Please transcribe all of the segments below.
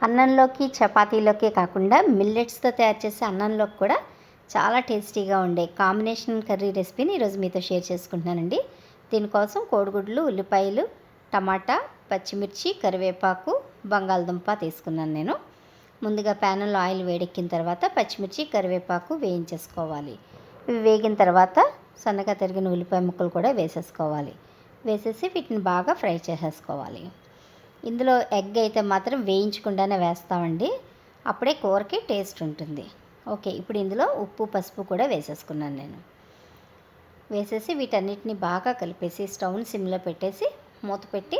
అన్నంలోకి చపాతీలోకే కాకుండా మిల్లెట్స్తో తయారు చేసే అన్నంలోకి కూడా చాలా టేస్టీగా ఉండే కాంబినేషన్ కర్రీ రెసిపీని ఈరోజు మీతో షేర్ చేసుకుంటున్నానండి. దీనికోసం కోడిగుడ్లు, ఉల్లిపాయలు, టమాటా, పచ్చిమిర్చి, కరివేపాకు, బంగాళదుంప తీసుకున్నాను నేను. ముందుగా ప్యాన్లో ఆయిల్ వేడెక్కిన తర్వాత పచ్చిమిర్చి, కరివేపాకు వేయించేసుకోవాలి. ఇవి వేగిన తర్వాత సన్నగా తరిగిన ఉల్లిపాయ ముక్కలు కూడా వేసేసుకోవాలి. వేసేసి వీటిని బాగా ఫ్రై చేసేసుకోవాలి. ఇందులో ఎగ్ అయితే మాత్రం వేయించకుండానే వేస్తామండి, అప్పుడే కూరకి టేస్ట్ ఉంటుంది. ఓకే, ఇప్పుడు ఇందులో ఉప్పు, పసుపు కూడా వేసేసుకున్నాను నేను. వేసేసి వీటన్నిటిని బాగా కలిపేసి స్టవ్ని సిమ్లో పెట్టేసి మూత పెట్టి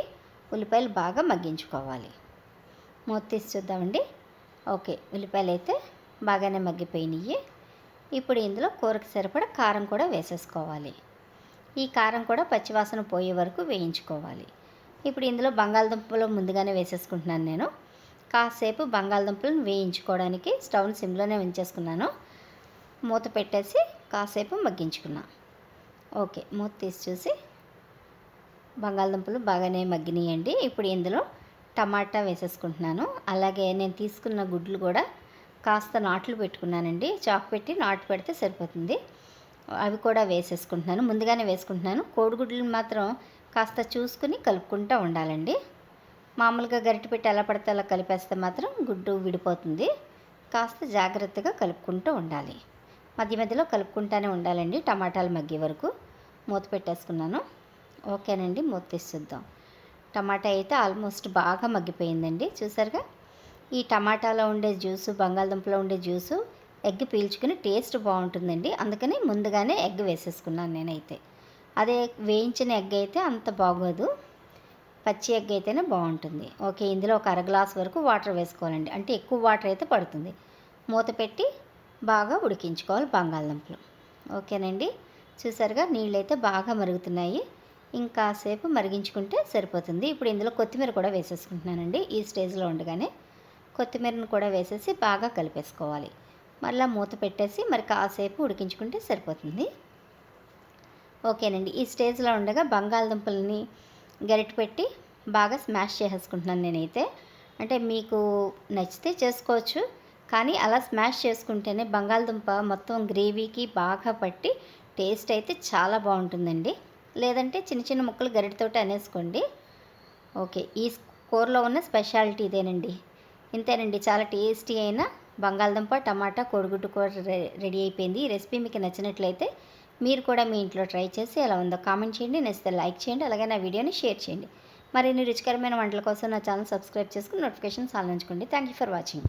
ఉల్లిపాయలు బాగా మగ్గించుకోవాలి. మూత తీసి చూద్దామండి. ఓకే, ఉల్లిపాయలు అయితే బాగానే మగ్గిపోయినాయి. ఇప్పుడు ఇందులో కూరకి సరిపడా కారం కూడా వేసేసుకోవాలి. ఈ కారం కూడా పచ్చివాసన పోయే వరకు వేయించుకోవాలి. ఇప్పుడు ఇందులో బంగాళదుంపలు ముందుగానే వేసేసుకుంటున్నాను నేను. కాసేపు బంగాళదుంపలను వేయించుకోవడానికి స్టవ్ని సిమ్లోనే ఉంచేసుకున్నాను. మూత పెట్టేసి కాసేపు మగ్గించుకున్నా. ఓకే, మూత తీసి చూసి బంగాళదుంపలు బాగానే మగ్గినాయండి. ఇప్పుడు ఇందులో టమాటా వేసేసుకుంటున్నాను. అలాగే నేను తీసుకున్న గుడ్లు కూడా కాస్త నాట్లు పెట్టుకున్నానండి. చాకు పెట్టి నాటు పెడితే సరిపోతుంది. అవి కూడా వేసేసుకుంటున్నాను, ముందుగానే వేసుకుంటున్నాను. కోడిగుడ్లు మాత్రం కాస్త చూసుకుని కలుపుకుంటూ ఉండాలండి. మామూలుగా గరిటె పెట్టి ఎలా పడితే అలా కలిపేస్తే మాత్రం గుడ్డు విడిపోతుంది. కాస్త జాగ్రత్తగా కలుపుకుంటూ ఉండాలి. మధ్య మధ్యలో కలుపుకుంటూనే ఉండాలండి టమాటాలు మగ్గే వరకు. మూత పెట్టేసుకున్నాను. ఓకేనండి, మూత తీసి చూద్దాం. టమాటా అయితే ఆల్మోస్ట్ బాగా మగ్గిపోయిందండి. చూసారుగా, ఈ టమాటాలో ఉండే జ్యూసు, బంగాళదుంపలో ఉండే జ్యూసు ఎగ్ పీల్చుకుని టేస్ట్ బాగుంటుందండి. అందుకని ముందుగానే ఎగ్ వేసేసుకున్నాను నేనైతే. అదే వేయించిన ఎగ్ అయితే అంత బాగోదు, పచ్చి ఎగ్ అయితేనే బాగుంటుంది. ఓకే, ఇందులో ఒక అర గ్లాస్ వరకు వాటర్ వేసుకోవాలండి, అంటే ఎక్కువ వాటర్ అయితే పడుతుంది. మూత పెట్టి బాగా ఉడికించుకోవాలి బంగాళదుంపలు. ఓకేనండి, చూసారుగా నీళ్ళు అయితే బాగా మరుగుతున్నాయి. ఇంకాసేపు మరిగించుకుంటే సరిపోతుంది. ఇప్పుడు ఇందులో కొత్తిమీర కూడా వేసేసుకుంటున్నానండి. ఈ స్టేజ్లో ఉండగానే కొత్తిమీరను కూడా వేసేసి బాగా కలిపేసుకోవాలి. మళ్ళీ మూత పెట్టేసి మరి కాసేపు ఉడికించుకుంటే సరిపోతుంది. ఓకేనండి, ఈ స్టేజ్లో ఉండగా బంగాళదుంపలని గరిటె పెట్టి బాగా స్మాష్ చేసేసుకుంటున్నాను నేనైతే. అంటే మీకు నచ్చితే చేసుకోవచ్చు, కానీ అలా స్మాష్ చేసుకుంటేనే బంగాళదుంప మొత్తం గ్రేవీకి బాగా పట్టి టేస్ట్ అయితే చాలా బాగుంటుందండి. లేదంటే చిన్న చిన్న ముక్కలు గరిటెతోటి అనేసుకోండి. ఓకే, ఈ కూరలో ఉన్న స్పెషాలిటీ ఇదేనండి. ఇంతేనండి, చాలా టేస్టీ అయిన బంగాళదుంప టమాటా కోడిగుడ్డు కూర రెడీ అయిపోయింది. ఈ రెసిపీ మీకు నచ్చినట్లయితే మీరు కూడా మీ ఇంట్లో ట్రై చేసి ఎలా ఉందో కామెంట్ చేయండి. నచ్చితే లైక్ చేయండి. అలాగే నా వీడియోని షేర్ చేయండి. మరిన్ని రుచికరమైన వంటల కోసం నా ఛానల్ సబ్స్క్రైబ్ చేసుకుని నోటిఫికేషన్స్ ఆన్ ఉంచుకోండి. Thank you for watching.